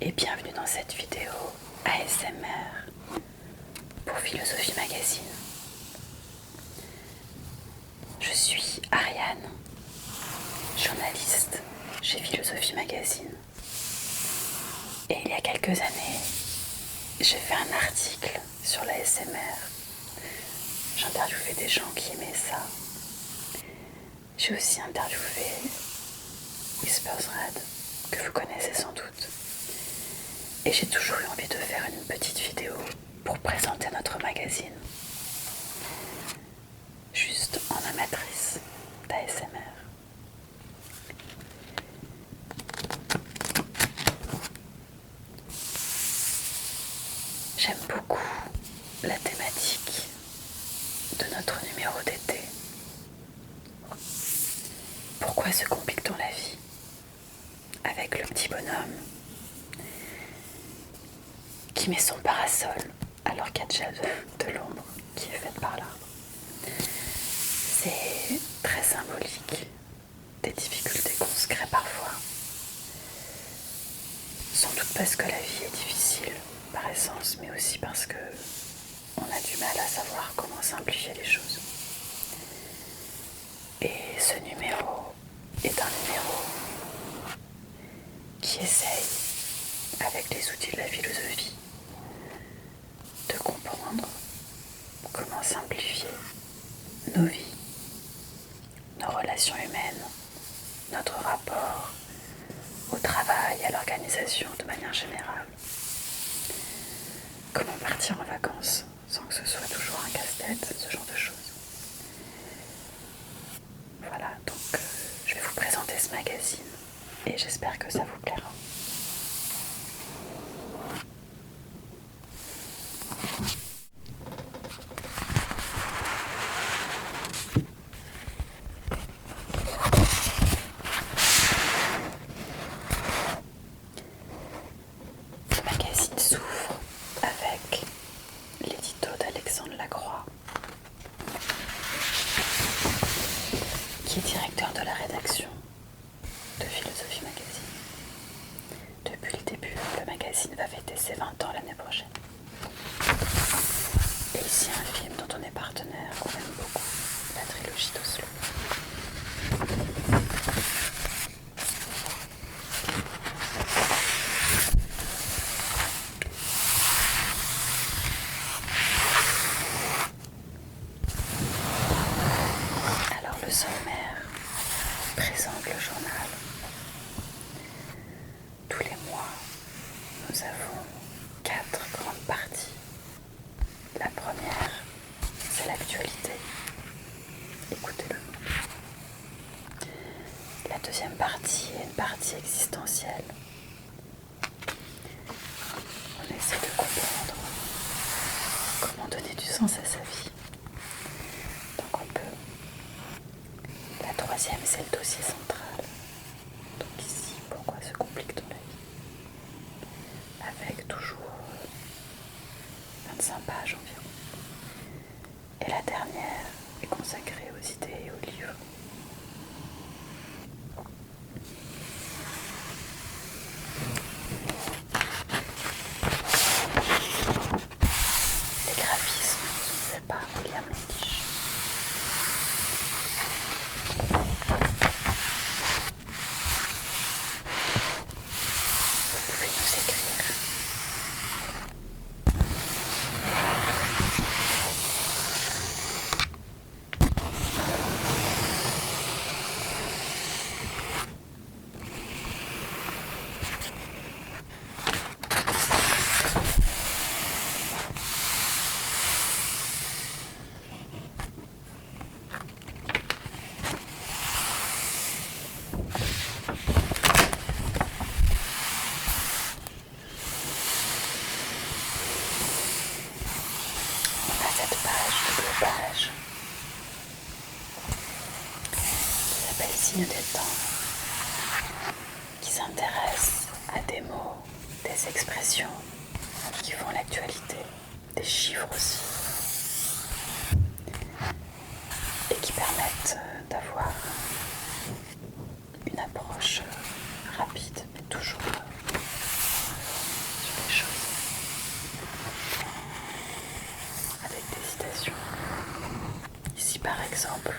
et bienvenue dans cette vidéo ASMR pour Philosophie Magazine. Je suis Ariane, journaliste chez Philosophie Magazine. Et il y a quelques années, j'ai fait un article sur l'ASMR. J'interviewais des gens qui aimaient ça. J'ai aussi interviewé Whispersrad, que vous connaissez sans doute. Et j'ai toujours eu envie de faire une petite vidéo pour présenter notre magazine. Juste en amatrice d'ASMR. J'aime beaucoup la thématique de notre numéro d'été. Pourquoi se complique-t-on la vie avec le petit bonhomme qui met son parasol alors qu'il y a déjà de l'ombre qui est faite par l'arbre? C'est très symbolique des difficultés qu'on se crée parfois. Sans doute parce que la vie est difficile par essence, mais aussi parce que on a du mal à savoir comment simplifier les choses. Et ce numéro est un numéro qui essaye, avec les outils de la philosophie, de comprendre comment simplifier nos vies, nos relations humaines, notre rapport au travail et à l'organisation de manière générale. Comment partir en vacances sans que ce soit toujours un casse-tête, ce genre de choses. Voilà, donc je vais vous présenter ce magazine et j'espère que ça vous plaira. Le magazine s'ouvre avec l'édito d'Alexandre Lacroix, qui est directeur de la rédaction de Philosophie Magazine. Depuis le début, le magazine va fêter ses 20 ans l'année prochaine. Et ici un film dont on est partenaire, qu'on aime beaucoup, la trilogie d'Oslo. Alors le sommaire présente le journal. Tous les mois, nous avons 4 grandes parties. La première, c'est l'actualité. Écoutez-le. La deuxième partie est une partie existentielle. On essaie de comprendre comment donner du sens à sa vie. Donc on peut. La troisième, c'est le dossier central. Donc ici, pourquoi se complique-t-on la vie? Avec toujours 25 pages environ. Et la dernière est consacrée aux idées et aux livres. Les graphismes sont faits par William Lendisch. Vous pouvez nous écrire. On a cette page, double page, qui s'appelle Signe des temps, qui s'intéresse à des mots, des expressions qui font l'actualité, des chiffres aussi, et qui permettent d'avoir une approche rapide, mais toujours Si par exemple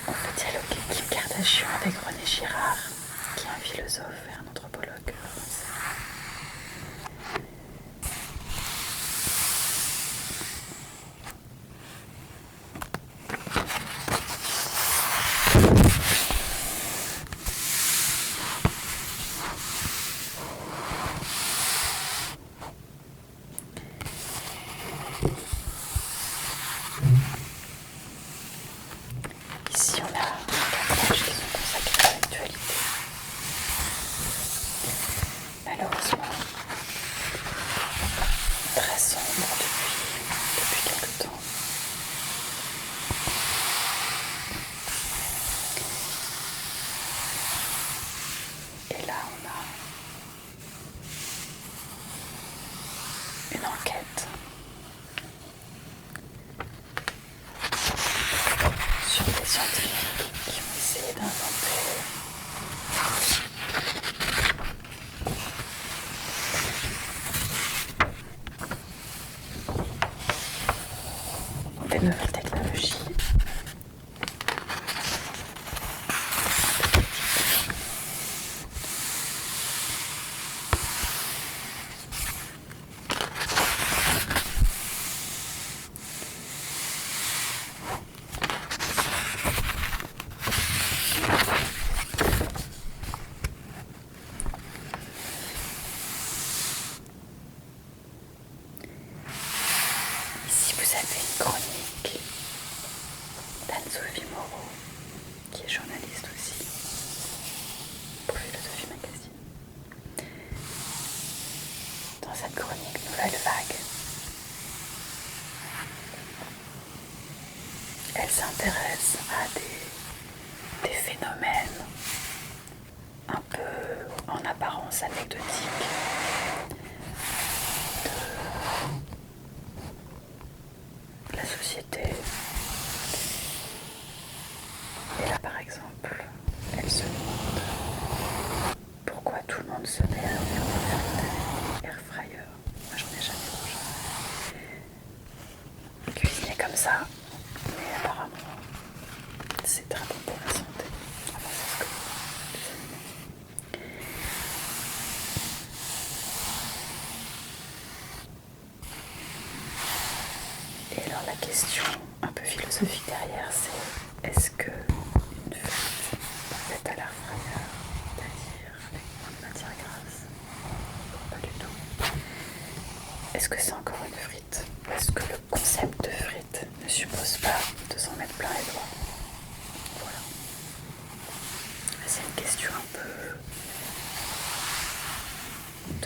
on fait dialoguer Kim Kardashian avec René Girard, qui est un philosophe et un anthropologue français. Ici, on a 4 pages qui sont consacrées à l'actualité. Malheureusement, très sombre depuis quelque temps. Et là, on a une enquête sur des scientifiques qui ont essayé d'inventer des nouvelles technologies. Ici, vous avez une chronique d'Anne-Sophie Moreau, qui est journaliste aussi, pour Philosophie Magazine. Dans cette chronique Nouvelle Vague, elle s'intéresse à des phénomènes un peu en apparence anecdotiques de la société. Et là, par exemple, elle se demande pourquoi tout le monde se met à faire air fryer. Moi, j'en ai jamais mangé. Cuisiner comme ça, mais apparemment, c'est très bon pour la santé. Enfin, c'est ce que les aliments. Et alors, la question un peu philosophique derrière, c'est est-ce que une frite faite à l'air fryer, c'est-à-dire avec moins de matière grasse, pas du tout, est-ce que c'est encore une frite? Ou est-ce que le concept de frite ne suppose pas de s'en mettre plein les doigts? Voilà. C'est une question un peu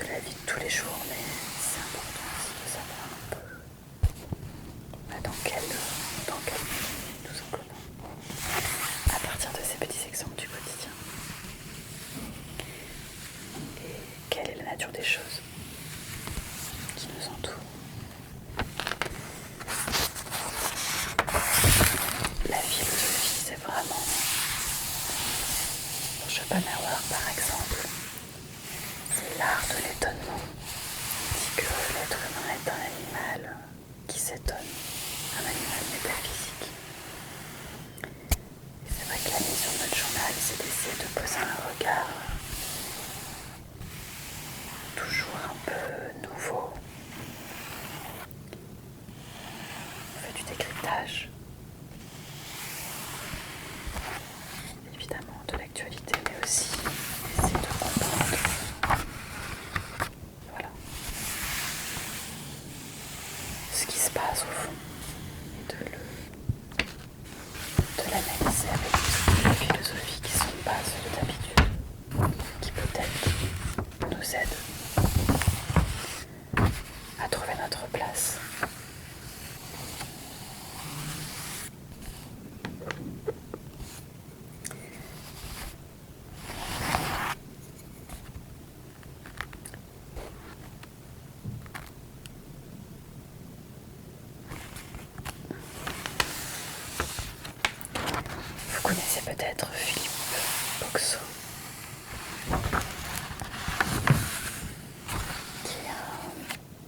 de la vie de tous les jours, mais c'est important aussi de savoir un peu dans quel milieu nous englobons à partir de ces petits exemples du quotidien. Et quelle est la nature des choses qui nous entourent. La philosophie, c'est vraiment, pour Schopenhauer par exemple, c'est l'art de l'étonnement. Il dit que l'être humain est un animal qui s'étonne, un animal métaphysique. Et c'est vrai que la mission de notre journal, c'est d'essayer de poser un regard toujours un peu nouveau. On fait du décryptage, évidemment de l'actualité, mais aussi essayer de comprendre, voilà, ce qui se passe au fond et de l'analyser avec des outils de philosophie qui ne sont pas ceux de d'habitude, qui peut-être nous aident à trouver notre place. Vous connaissez peut-être Philippe Boxeau, qui est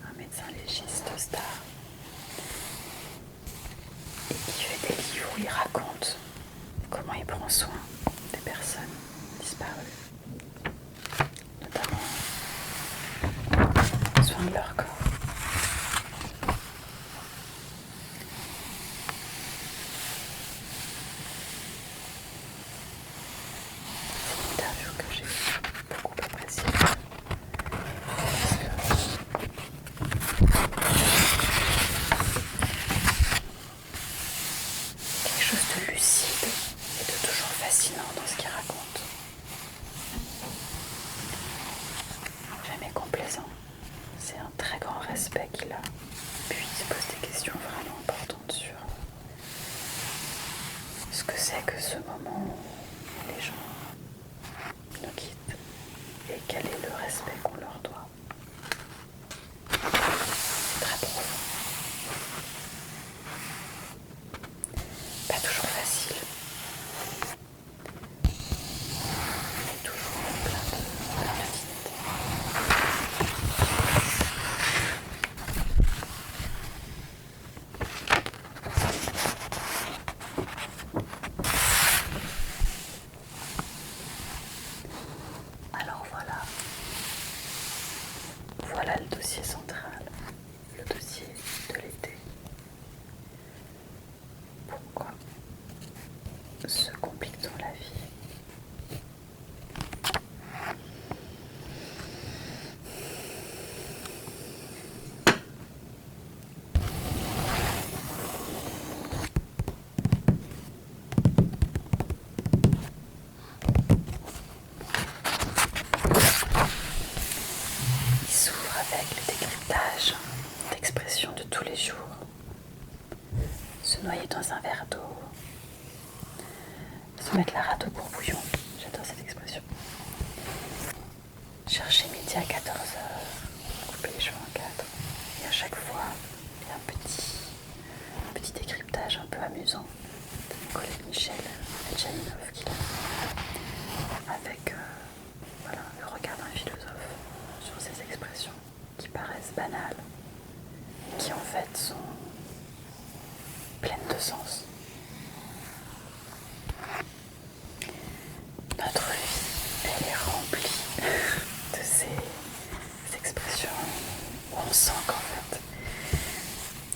un médecin légiste star. et qui fait des livres où il raconte comment il prend soin des personnes disparues, notamment soin de leur corps. C'est une interview que j'ai beaucoup appréciée parce que quelque chose de lucide et de toujours fascinant dans ce qu'il raconte. Jamais complaisant. C'est un très grand respect qu'il a. Puis il se pose des questions vraiment importantes sur ce que c'est que ce moment où les gens nous quittent et quel est le respect qu'on leur doit. C'est très profond. Pas toujours facile, mais toujours plein de dignité. Alors voilà le dossier central, le dossier de l'été. Pourquoi se complique-t-on la vie ? Il s'ouvre avec le décryptage d'expressions de tous les jours. Se noyer dans un verre d'eau, se mettre la rate au bourbouillon, j'adore cette expression. Chercher midi à 14h, couper les cheveux en quatre. Et à chaque fois, il y a un petit décryptage un peu amusant de mon collègue Michel Adjaminov qui l'a avec le regard d'un philosophe sur ces expressions qui paraissent banales, qui en fait sont pleines de sens. Notre vie, elle est remplie de ces expressions où on sent qu'en fait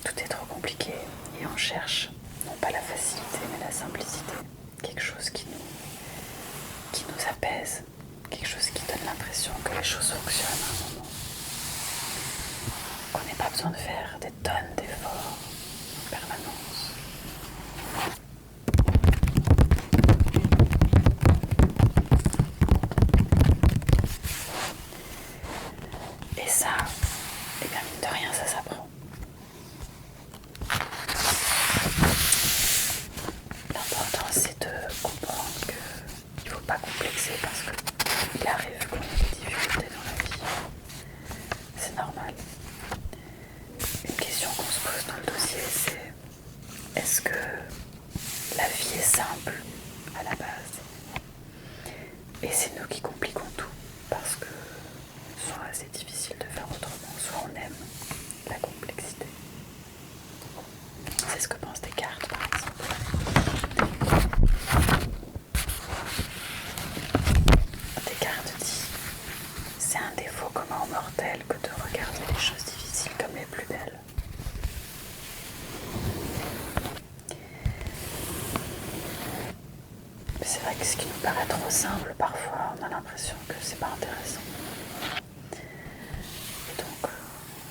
tout est trop compliqué et on cherche non pas la facilité mais la simplicité, quelque chose qui nous apaise, quelque chose qui donne l'impression que les choses fonctionnent à un moment, qu'on n'ait pas besoin de faire des tonnes d'efforts en permanence. Et ça, eh bien mine de rien, ça s'apprend. L'important c'est de comprendre qu'il ne faut pas complexer parce qu'il arrive qu'on ait des difficultés dans la vie. C'est normal. Une question qu'on se pose dans le dossier, c'est est-ce que la vie est simple à la base? Et c'est nous qui compliquons tout parce que soit c'est difficile de faire autrement, soit on aime la complexité. C'est ce que pense Descartes par exemple. Descartes dit « C'est un défaut commun aux mortels que de regarder les choses difficiles comme les plus belles. » C'est vrai que ce qui nous paraît trop simple, parfois on a l'impression que c'est pas intéressant. Et donc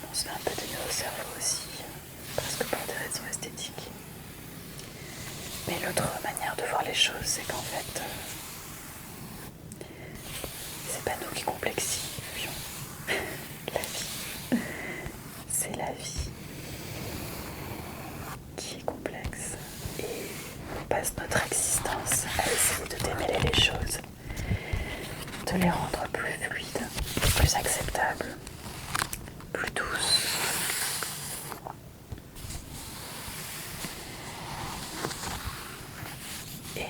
on se fait un peu des nœuds au cerveau aussi, parce que pour des raisons esthétiques. Mais l'autre manière de voir les choses, c'est qu'en fait, c'est pas nous qui complexifions la vie. C'est la vie qui est complexe. Et on passe notre existence à essayer de démêler les choses, de les rendre plus fluides, plus acceptables, plus douces. Et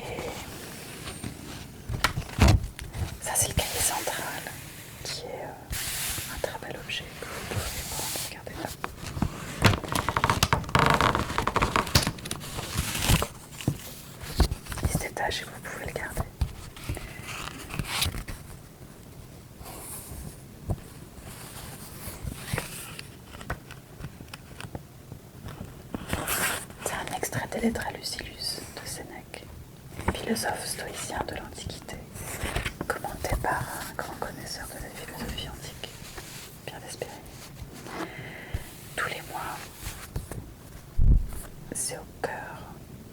ça, c'est le cahier central, qui est un très bel objet que vous pouvez prendre. Regardez là. tatouage et vous pouvez le garder. C'est un extrait des Lettres à Lucilius de Sénèque, philosophe stoïcien de l'Antiquité, commenté par un grand connaisseur de la philosophie antique, Pierre Despereil. Tous les mois, c'est au cœur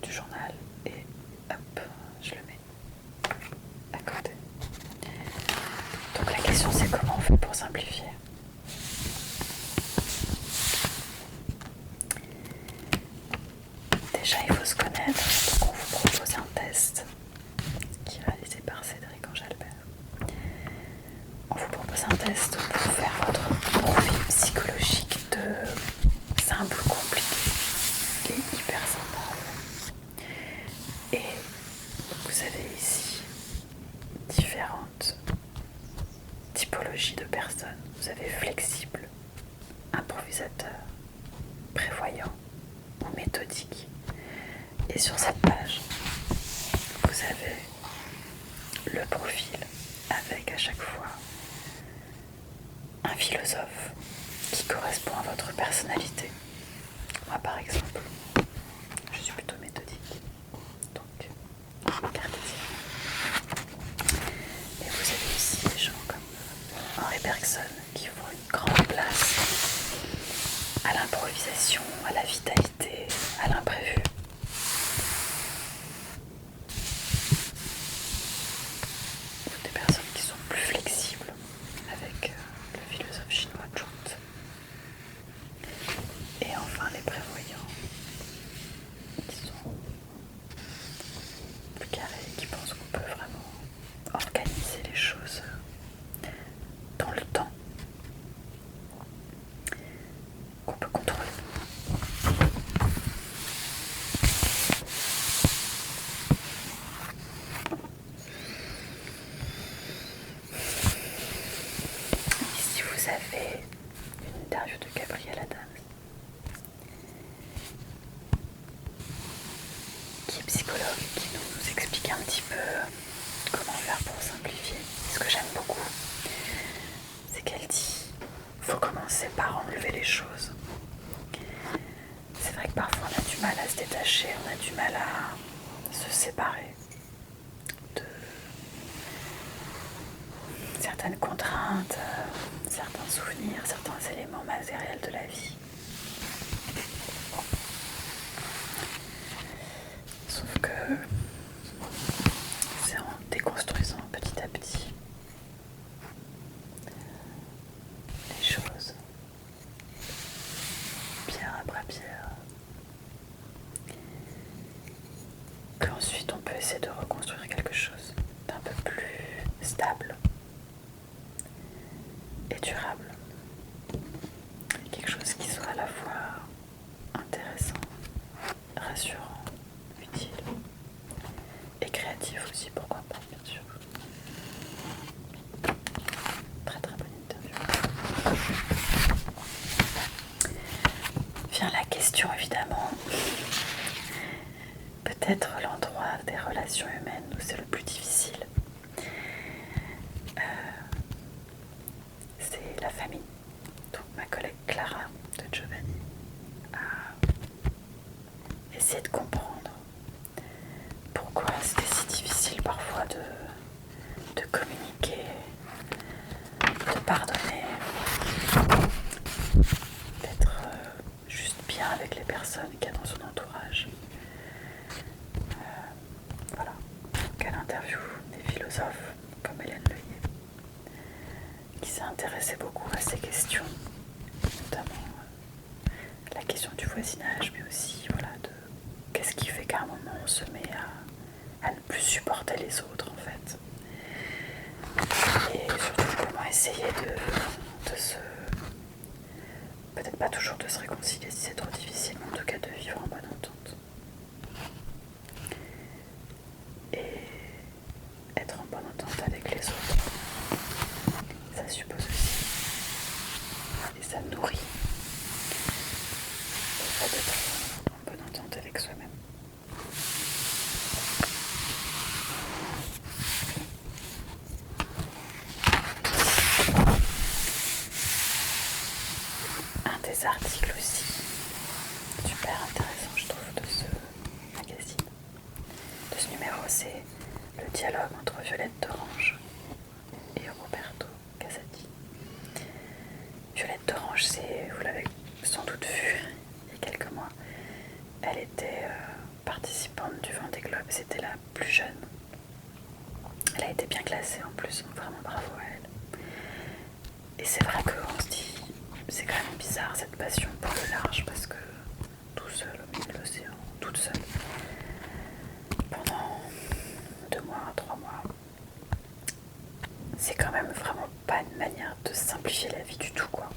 du journal et hop, je le mets à côté. Donc la question c'est comment on fait pour simplifier. Déjà il faut se connaître, donc on vous propose un test qui est réalisé par Cédric Angelbert. On vous propose un test pour faire votre profil psychologique de simple ou compliqué et hyper sympa. Et vous avez ici différentes typologies de personnes. Vous avez flexible, improvisateur, prévoyant ou méthodique. Et sur cette page, vous avez le profil avec à chaque fois un philosophe qui correspond à votre personnalité. Moi par exemple, je suis plutôt méthodique, donc cartésien. Et vous avez aussi des gens comme Henri Bergson qui font une grande place à l'improvisation, à la vitalité, à l'imprévu. Ou des personnes qui sont plus flexibles avec le philosophe chinois Zhuang. Et enfin les prévoyants qui sont plus carrés, qui pensent qu'on peut vraiment organiser les choses dans le temps, qu'on peut contrôler. Ici vous avez une interview de Gabriel Adams, qui est psychologue et qui nous explique un petit peu comment faire pour simplifier. Ce que j'aime beaucoup, c'est qu'elle dit faut commencer par enlever les choses. C'est vrai que parfois on a du mal à se détacher, on a du mal à se séparer de certaines contraintes, certains souvenirs, certains éléments matériels de la vie. Sauf que c'est en déconstruisant petit à petit les choses, pierre après pierre, qu'ensuite on peut essayer de reconstruire quelque chose d'un peu plus stable et durable. Quelque chose qui soit à la fois intéressant, rassurant, utile et créatif aussi, pourquoi pas, bien sûr. Très très bonne interview. Vient la question évidemment, peut-être l'endroit des relations humaines où c'est le plus difficile. C'est la famille. Donc ma collègue Clara de Giovanni a essayé de comprendre pourquoi c'était si difficile parfois de communiquer, de pardonner, d'être juste bien avec les personnes qu'il y a dans son entourage. Voilà. Donc elle interview des philosophes comme Hélène Leuillet, qui s'est intéressée beaucoup à ces questions, notamment la question du voisinage, mais aussi voilà, de qu'est-ce qui fait qu'à un moment on se met à ne plus supporter les autres en fait. Et surtout comment essayer de se... peut-être pas toujours de se réconcilier si c'est trop difficile, mais en tout cas de vivre en bonne entente. Et être en bonne entente avec les autres, ça suppose aussi, et ça nourrit le fait d'être en bonne entente avec soi-même. dialogue entre Violette d'Orange et Roberto Casati. Violette d'Orange, vous l'avez sans doute vu il y a quelques mois, elle était participante du Vendée Globe, c'était la plus jeune. Elle a été bien classée en plus, donc vraiment bravo à elle. Et c'est vrai qu'on se dit, c'est quand même bizarre cette passion pour le large, parce que tout seul au milieu de l'océan, toute seule, pendant 2 mois, 3 mois, c'est quand même vraiment pas une manière de simplifier la vie du tout, quoi.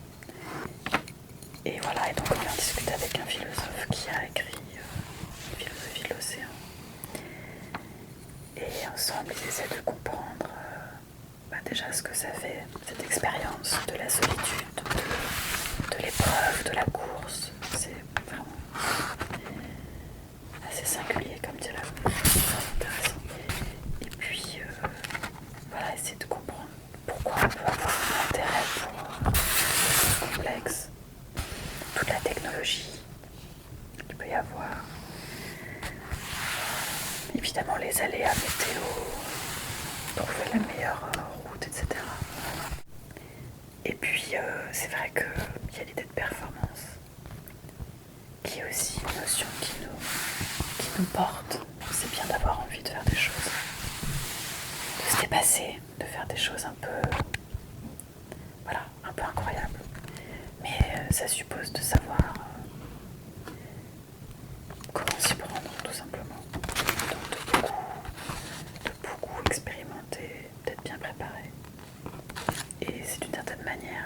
Et voilà, et donc on vient discuter avec un philosophe qui a écrit Philosophie de l'océan. Et ensemble, ils essaient de comprendre déjà ce que ça fait, cette expérience de la solitude, de l'épreuve, de la course. C'est vraiment assez singulier comme dialogue, très intéressant. Et puis, voilà, essayer de comprendre pourquoi on peut avoir un intérêt pour ce complexe, toute la technologie qu'il peut y avoir, évidemment les aléas météo, trouver la meilleure route, etc. Et puis c'est vrai qu'il y a l'idée de performance, qui est aussi une notion qui nous porte. C'est bien d'avoir envie de faire des choses, de se dépasser, de faire des choses un peu incroyables. Mais ça suppose de savoir comment s'y prendre, tout simplement. Donc de beaucoup expérimenter, d'être bien préparé. Et c'est d'une certaine manière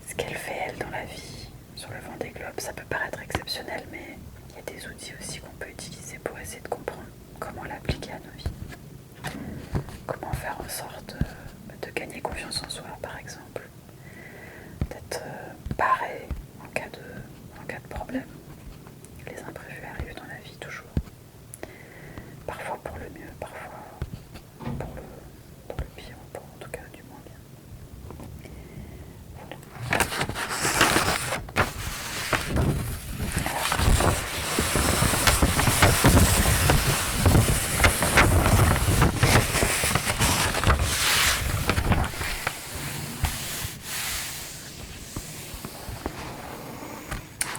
ce qu'elle fait elle dans la vie sur le Vendée Globe. Ça peut paraître exceptionnel, mais il y a des outils aussi qu'on peut utiliser pour essayer de comprendre comment l'appliquer à nos vies. Comment faire en sorte de gagner confiance en soi, par exemple. D'être paré en cas de problème. Les imprévus arrivent dans la vie toujours. Parfois pour le mieux, parfois pour le pire, ou pour en tout cas du moins bien.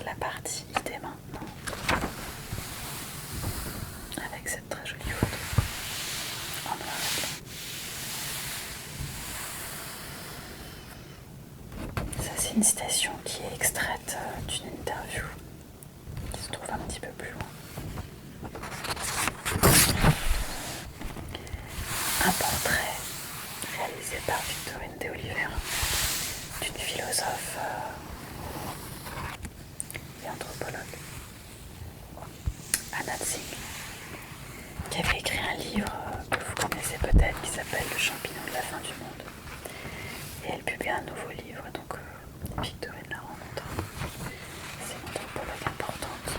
La partie idée maintenant, avec cette très jolie photo en noir et blanc. Ça, c'est une citation qui est extraite d'une interview qui se trouve un petit peu plus loin. Un portrait réalisé par Victorine de Oliveira d'une philosophe et anthropologue, Anna Tsing, qui avait écrit un livre que vous connaissez peut-être qui s'appelle Le champignon de la fin du monde. Et elle publie un nouveau livre, donc Victorine la rencontre. C'est une anthropologue importante.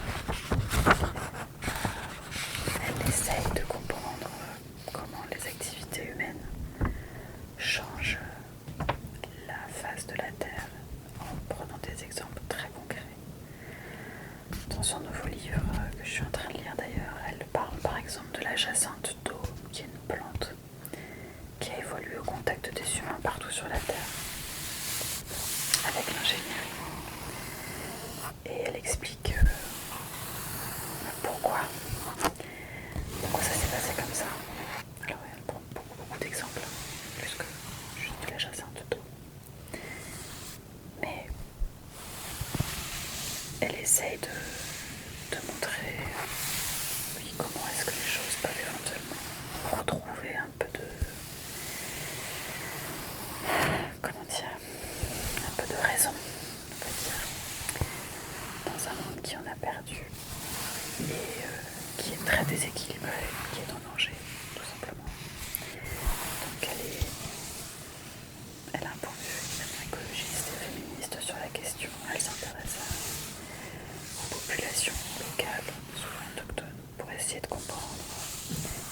Elle essaye de comprendre comment les activités humaines changent la face de la Terre en prenant des exemples très concrets. Dans son nouveau livre que je suis en train de lire d'ailleurs, elle parle par exemple de la jacinthe d'eau, qui est une plante qui a évolué au contact des humains partout sur la Terre, avec l'ingénierie. Et elle explique pourquoi ça s'est passé comme ça. Alors elle prend beaucoup d'exemples, plus que juste la jacinthe d'eau. Mais elle essaye de montrer comment est-ce que les choses peuvent éventuellement retrouver un peu de raison, on peut dire, dans un monde qui en a perdu et qui est très déséquilibré, qui est en danger, tout simplement. Donc elle a un point de vue évidemment écologiste et féministe sur la question. Elle s'intéresse aux populations locales, souvent autochtones, pour essayer de comprendre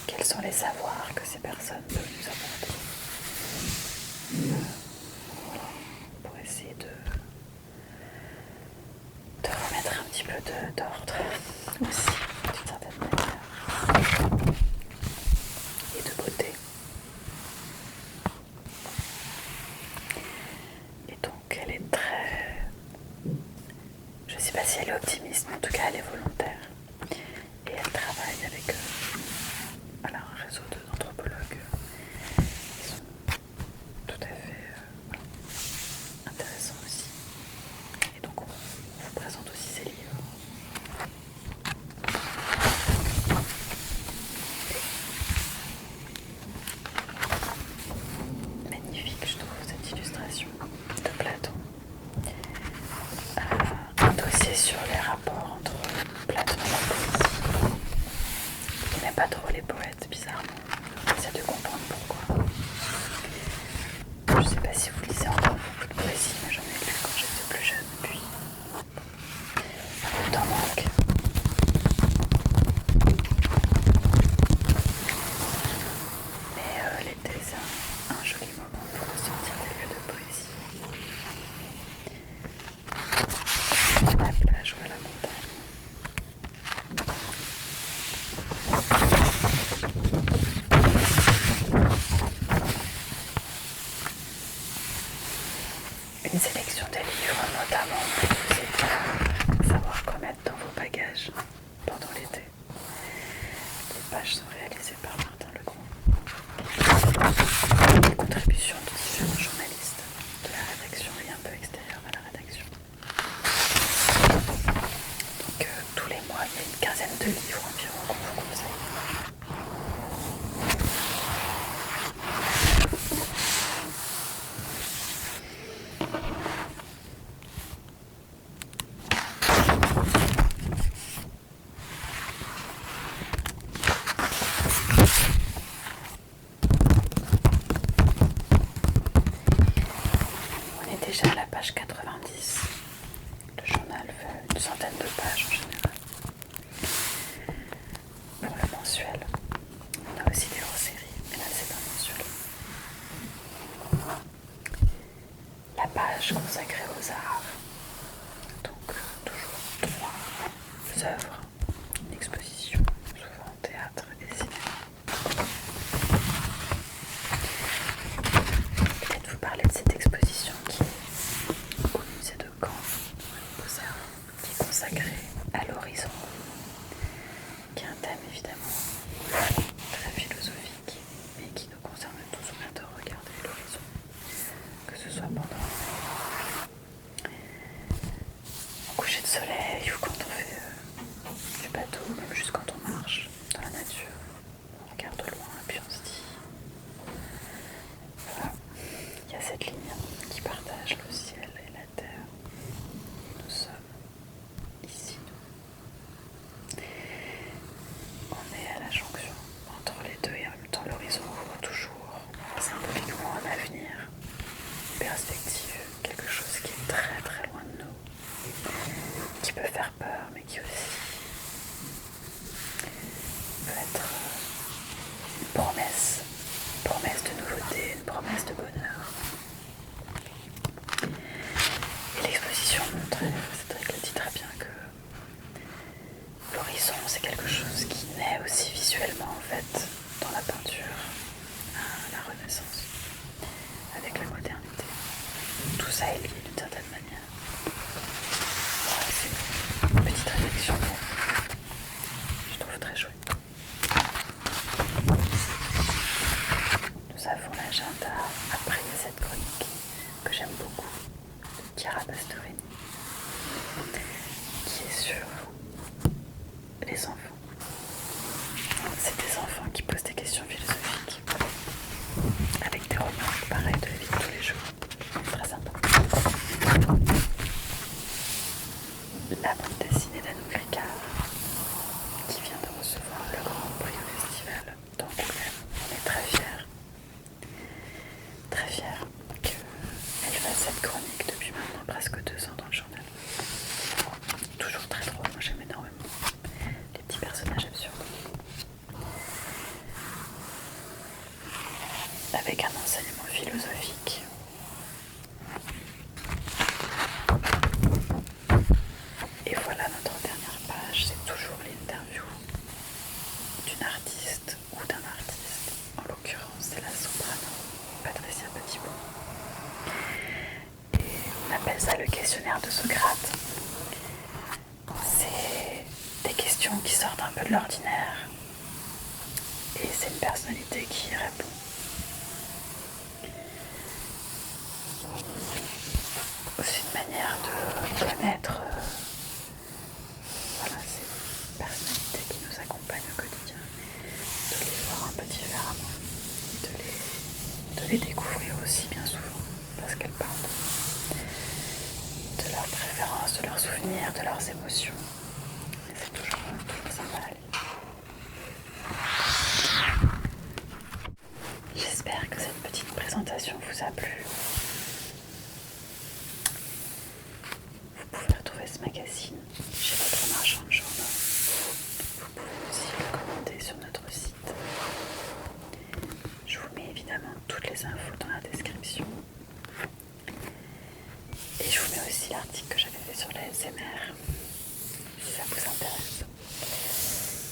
quels sont les savoirs que ces personnes peuvent nous apporter. Pour essayer de remettre un petit peu d'ordre aussi, d'une certaine manière. pas trop les poètes, bizarrement. J'essaie de comprendre pourquoi. Je sais pas si vous lisez encore beaucoup de poésie, mais j'en ai lu quand j'étais plus jeune, puis le temps manque. Mais l'été, c'est un joli moment pour ressentir des lieux de poésie. La plage ou à la montagne. Une sélection des livres, notamment pour vous aider à savoir quoi mettre dans vos bagages pendant l'été. Les pages sont réalisées par Martin Legrand. Les contributions de différents journalistes de la rédaction et un peu extérieure à la rédaction. Donc tous les mois, il y a une quinzaine de livres environ qu'on vous conseille. On est déjà à la page 90. Le journal fait une centaine de pages en général. Pour le mensuel, on a aussi des hors-séries, mais là c'est un mensuel. La page consacrée aux arts. Donc toujours 3 œuvres, une exposition, souvent théâtre et cinéma. Peut-être vous parler de cette exposition qui est au musée de Caen, aux Beaux-Arts, qui est consacrée à l'horizon, qui est un thème évidemment très philosophique, mais qui nous concerne tous. On adore regarder l'horizon, que ce soit pendant un coucher de soleil ou quand on fait du bateau, même juste quand on marche dans la nature. On regarde au loin et puis on se dit, voilà, il y a cette ligne qui partage le ciel et la terre. Nous sommes ici. On est à la jonction entre les deux et en même temps l'horizon ouvre toujours symboliquement un avenir, une perspective, quelque chose qui est très très loin de nous, qui peut faire peur mais qui aussi peut être une promesse de nouveauté, une promesse de bonheur. Et l'exposition montre, Cédric le dit très bien, que l'horizon c'est quelque chose qui naît aussi visuellement en fait dans la peinture à la Renaissance, avec la modernité. Tout ça est lié d'une certaine manière. Voilà, c'est une petite réflexion que je trouve très chouette. Nous avons l'agenda après cette chronique que j'aime beaucoup de Chiara Pastorini, qui est sur les enfants. C'est des enfants qui posent des questions philosophiques avec des remarques pareilles de la vie de tous les jours. Très sympa. La bande dessinée d'Anouk Ricard, qui vient de recevoir le grand prix au festival d'Angoulême. On est très fiers qu'elle fasse cette chronique depuis maintenant presque 2 ans dans le journal. Toujours très drôle, moi j'aime énormément les petits personnages absurdes. Avec un enseignement philosophique. Et voilà notre dernière page, c'est toujours l'interview d'une artiste ou d'un artiste. En l'occurrence, c'est la soprano Patricia Petitbon. Et on appelle ça le questionnaire de Socrate. C'est des questions qui sortent un peu de l'ordinaire. Et c'est une personnalité qui y répond. C'est une manière de connaître voilà, ces personnalités qui nous accompagnent au quotidien, de les voir un peu différemment, de les découvrir aussi bien souvent, parce qu'elles parlent de leurs préférences, de leurs souvenirs, de leurs émotions. Et c'est toujours sympa à lire. vous a plu. Vous pouvez retrouver ce magazine chez votre marchand de journaux. Vous pouvez aussi le commander sur notre site. Je vous mets évidemment toutes les infos dans la description. Et je vous mets aussi l'article que j'avais fait sur la SMR, si ça vous intéresse.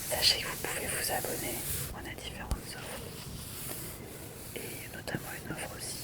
Sachez que vous pouvez vous abonner, on a différentes offres. Et notamment une offre aussi